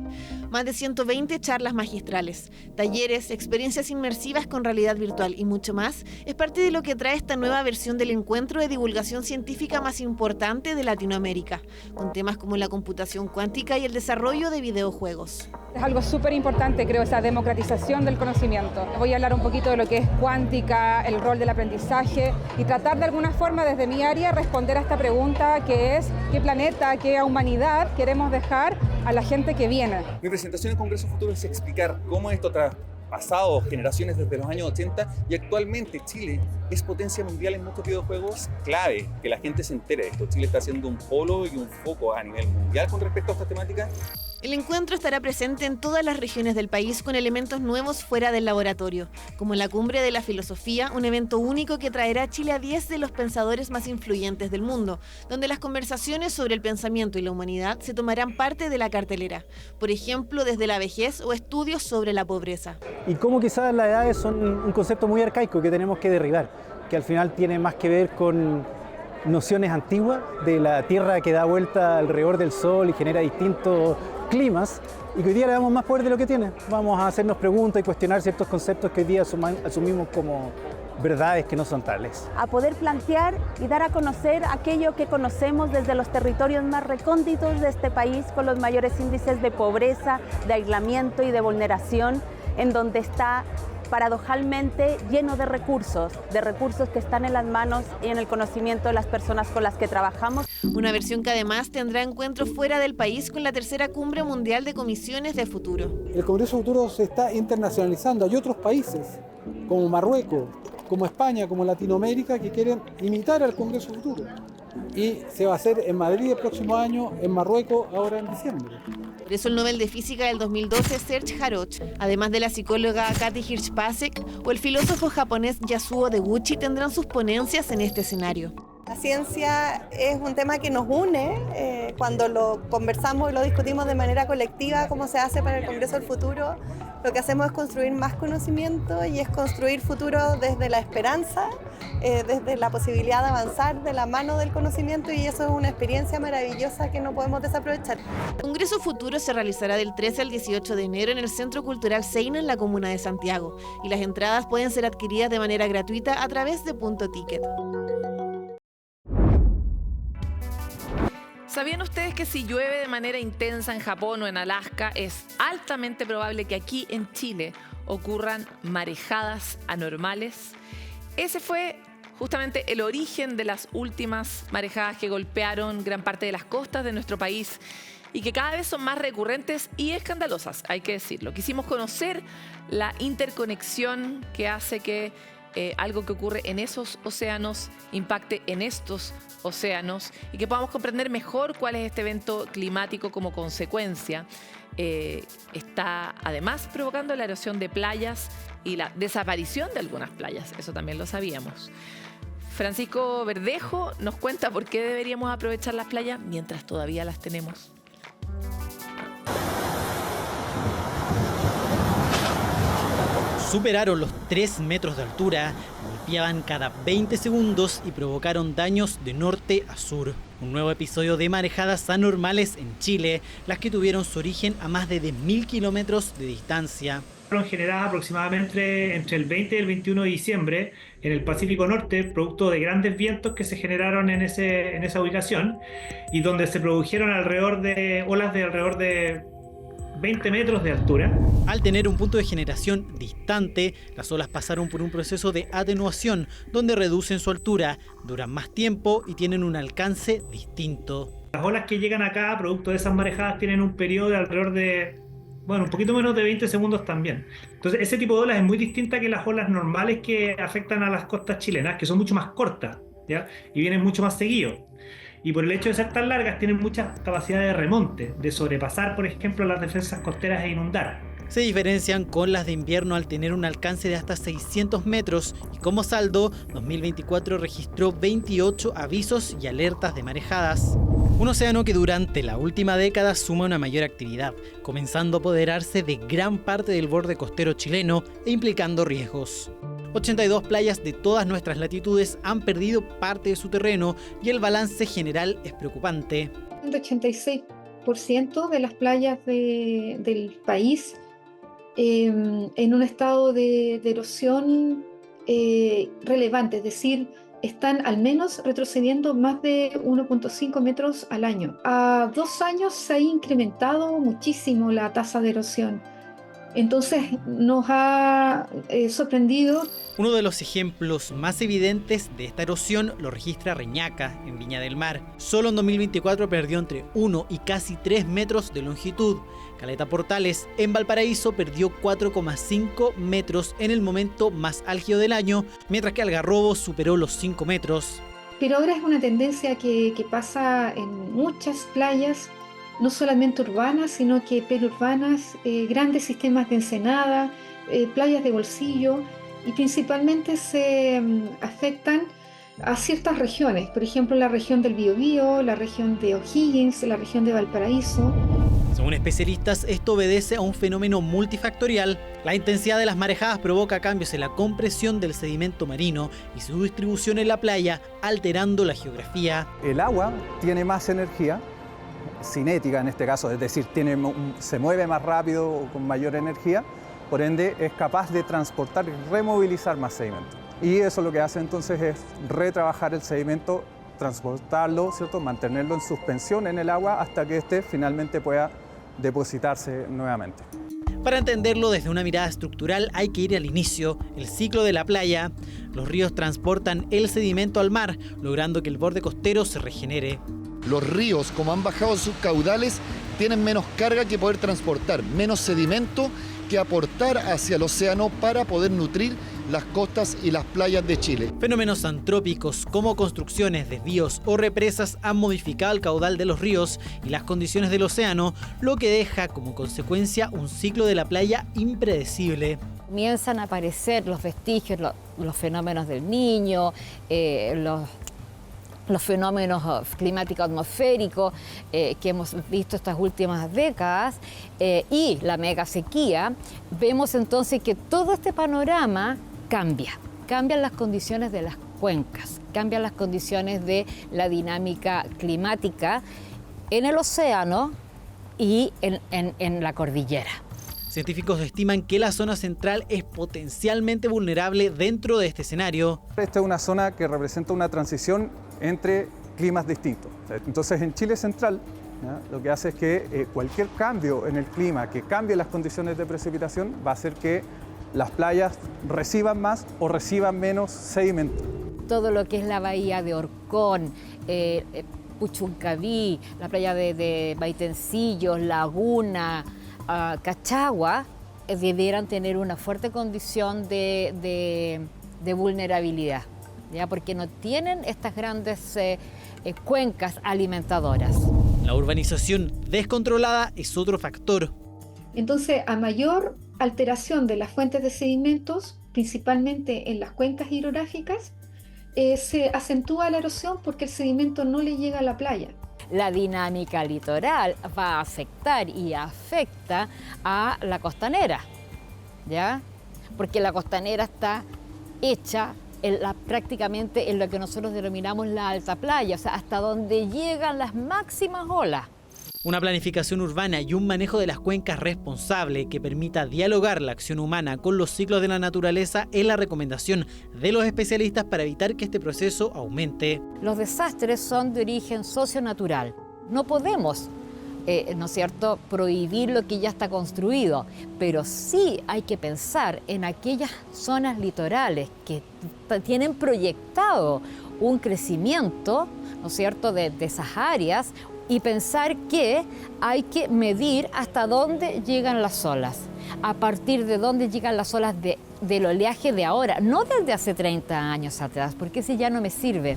Más de 120 charlas magistrales, talleres, experiencias inmersivas con realidad virtual y mucho más es parte de lo que trae esta nueva versión del encuentro de divulgación científica más importante de Latinoamérica, con temas como la computación cuántica y el desarrollo de videojuegos. Es algo súper importante, creo, esa democratización del conocimiento. Voy a hablar un poquito de lo que es cuántica, el rol del aprendizaje y tratar de alguna forma desde mi área responder a esta pregunta que es ¿qué planeta, qué humanidad queremos dejar a la gente que viene? Mi presentación en Congreso Futuro es explicar cómo esto traspasado generaciones desde los años 80 y actualmente Chile es potencia mundial en muchos videojuegos. Clave que la gente se entere de esto. Chile está haciendo un polo y un foco a nivel mundial con respecto a esta temática. El encuentro estará presente en todas las regiones del país con elementos nuevos fuera del laboratorio, como la Cumbre de la Filosofía, un evento único que traerá a Chile a 10 de los pensadores más influyentes del mundo, donde las conversaciones sobre el pensamiento y la humanidad se tomarán parte de la cartelera, por ejemplo, desde la vejez o estudios sobre la pobreza. Y cómo quizás las edades son un concepto muy arcaico que tenemos que derribar, que al final tiene más que ver con nociones antiguas de la Tierra que da vuelta alrededor del Sol y genera distintos climas, y que hoy día le damos más poder de lo que tiene. Vamos a hacernos preguntas y cuestionar ciertos conceptos que hoy día asumimos como verdades que no son tales. A poder plantear y dar a conocer aquello que conocemos desde los territorios más recónditos de este país, con los mayores índices de pobreza, de aislamiento y de vulneración, en donde está paradojalmente lleno de recursos que están en las manos y en el conocimiento de las personas con las que trabajamos. Una versión que además tendrá encuentros fuera del país con la tercera Cumbre Mundial de Comisiones de Futuro. El Congreso Futuro se está internacionalizando. Hay otros países, como Marruecos, como España, como Latinoamérica, que quieren imitar al Congreso Futuro. Y se va a hacer en Madrid el próximo año, en Marruecos ahora en diciembre. Por eso el Nobel de Física del 2012, Serge Haroch, además de la psicóloga Kathy Hirsch-Pasek o el filósofo japonés Yasuo Deguchi, tendrán sus ponencias en este escenario. La ciencia es un tema que nos une cuando lo conversamos y lo discutimos de manera colectiva, como se hace para el Congreso del Futuro. Lo que hacemos es construir más conocimiento y es construir futuro desde la esperanza, desde la posibilidad de avanzar de la mano del conocimiento, y eso es una experiencia maravillosa que no podemos desaprovechar. El Congreso Futuro se realizará del 13 al 18 de enero en el Centro Cultural Seina en la comuna de Santiago, y las entradas pueden ser adquiridas de manera gratuita a través de Punto Ticket. ¿Sabían ustedes que si llueve de manera intensa en Japón o en Alaska, es altamente probable que aquí en Chile ocurran marejadas anormales? Ese fue justamente el origen de las últimas marejadas que golpearon gran parte de las costas de nuestro país y que cada vez son más recurrentes y escandalosas, hay que decirlo. Quisimos conocer la interconexión que hace que algo que ocurre en esos océanos impacte en estos océanos y que podamos comprender mejor cuál es este evento climático como consecuencia. Está además provocando la erosión de playas y la desaparición de algunas playas, eso también lo sabíamos. Francisco Verdejo nos cuenta por qué deberíamos aprovechar las playas mientras todavía las tenemos. Superaron los 3 metros de altura, golpeaban cada 20 segundos y provocaron daños de norte a sur. Un nuevo episodio de marejadas anormales en Chile, las que tuvieron su origen a más de 10.000 kilómetros de distancia. Fueron generadas aproximadamente entre el 20 y el 21 de diciembre en el Pacífico Norte, producto de grandes vientos que se generaron en esa ubicación y donde se produjeron olas de alrededor de 20 metros de altura. Al tener un punto de generación distante, las olas pasaron por un proceso de atenuación donde reducen su altura, duran más tiempo y tienen un alcance distinto. Las olas que llegan acá, producto de esas marejadas, tienen un periodo de alrededor de, un poquito menos de 20 segundos también. Entonces, ese tipo de olas es muy distinta que las olas normales que afectan a las costas chilenas, que son mucho más cortas, ¿ya? Y vienen mucho más seguidos. Y por el hecho de ser tan largas, tienen mucha capacidad de remonte, de sobrepasar, por ejemplo, las defensas costeras e inundar. Se diferencian con las de invierno al tener un alcance de hasta 600 metros y como saldo, 2024 registró 28 avisos y alertas de marejadas. Un océano que durante la última década suma una mayor actividad, comenzando a apoderarse de gran parte del borde costero chileno e implicando riesgos. 82 playas de todas nuestras latitudes han perdido parte de su terreno y el balance general es preocupante. El 86% de las playas del país en un estado de erosión relevante, es decir, están al menos retrocediendo más de 1,5 metros al año. A 2 años se ha incrementado muchísimo la tasa de erosión. Entonces nos ha sorprendido. Uno de los ejemplos más evidentes de esta erosión lo registra Reñaca, en Viña del Mar. Solo en 2024 perdió entre 1 y casi 3 metros de longitud. Caleta Portales, en Valparaíso, perdió 4,5 metros en el momento más álgido del año, mientras que Algarrobo superó los 5 metros. Pero ahora es una tendencia que pasa en muchas playas, no solamente urbanas, sino que periurbanas, grandes sistemas de ensenada, playas de bolsillo, y principalmente se afectan a ciertas regiones, por ejemplo la región del Biobío, la región de O'Higgins, la región de Valparaíso. Según especialistas, esto obedece a un fenómeno multifactorial. La intensidad de las marejadas provoca cambios en la compresión del sedimento marino y su distribución en la playa, alterando la geografía. El agua tiene más energía cinética en este caso, es decir, se mueve más rápido o con mayor energía, por ende es capaz de transportar y removilizar más sedimento. Y eso lo que hace entonces es retrabajar el sedimento, transportarlo, ¿cierto? Mantenerlo en suspensión en el agua hasta que éste finalmente pueda depositarse nuevamente. Para entenderlo desde una mirada estructural hay que ir al inicio, el ciclo de la playa. Los ríos transportan el sedimento al mar, logrando que el borde costero se regenere. Los ríos, como han bajado sus caudales, tienen menos carga que poder transportar, menos sedimento que aportar hacia el océano para poder nutrir las costas y las playas de Chile. Fenómenos antrópicos como construcciones, desvíos o represas han modificado el caudal de los ríos y las condiciones del océano, lo que deja como consecuencia un ciclo de la playa impredecible. Comienzan a aparecer los vestigios, los fenómenos del Niño, los fenómenos climáticos atmosféricos que hemos visto estas últimas décadas y la mega sequía. Vemos entonces que todo este panorama cambian las condiciones de las cuencas, cambian las condiciones de la dinámica climática en el océano y en la cordillera. Científicos estiman que la zona central es potencialmente vulnerable dentro de este escenario. Esta es una zona que representa una transición entre climas distintos. Entonces en Chile central, ¿ya? Lo que hace es que cualquier cambio en el clima que cambie las condiciones de precipitación va a hacer que las playas reciban más o reciban menos sedimento. Todo lo que es la bahía de Orcón, Puchuncaví, la playa de Maitencillos, Laguna, Cachagua, debieran tener una fuerte condición de vulnerabilidad, ¿ya? Porque no tienen estas grandes cuencas alimentadoras. La urbanización descontrolada es otro factor. Entonces, a mayor alteración de las fuentes de sedimentos, principalmente en las cuencas hidrográficas, se acentúa la erosión porque el sedimento no le llega a la playa. La dinámica litoral va a afectar y afecta a la costanera, ¿ya? Porque la costanera está hecha prácticamente en lo que nosotros denominamos la alta playa, o sea, hasta donde llegan las máximas olas. Una planificación urbana y un manejo de las cuencas responsable que permita dialogar la acción humana con los ciclos de la naturaleza es la recomendación de los especialistas para evitar que este proceso aumente. Los desastres son de origen socionatural. No podemos, ¿no es cierto?, prohibir lo que ya está construido, pero sí hay que pensar en aquellas zonas litorales que tienen proyectado un crecimiento, ¿no es cierto?, de esas áreas, y pensar que hay que medir hasta dónde llegan las olas, a partir de dónde llegan las olas del oleaje de ahora, no desde hace 30 años atrás, porque ese ya no me sirve.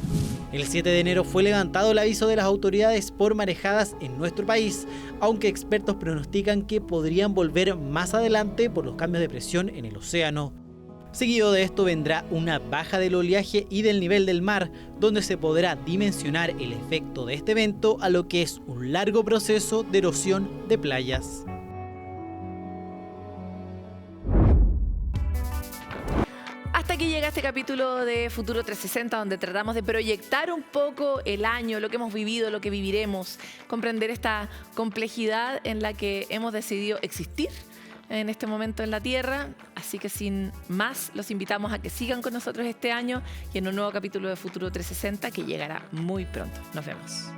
El 7 de enero fue levantado el aviso de las autoridades por marejadas en nuestro país, aunque expertos pronostican que podrían volver más adelante por los cambios de presión en el océano. Seguido de esto vendrá una baja del oleaje y del nivel del mar, donde se podrá dimensionar el efecto de este evento a lo que es un largo proceso de erosión de playas. Hasta aquí llega este capítulo de Futuro 360, donde tratamos de proyectar un poco el año, lo que hemos vivido, lo que viviremos, comprender esta complejidad en la que hemos decidido existir en este momento en la Tierra. Así que sin más, los invitamos a que sigan con nosotros este año y en un nuevo capítulo de Futuro 360 que llegará muy pronto. Nos vemos.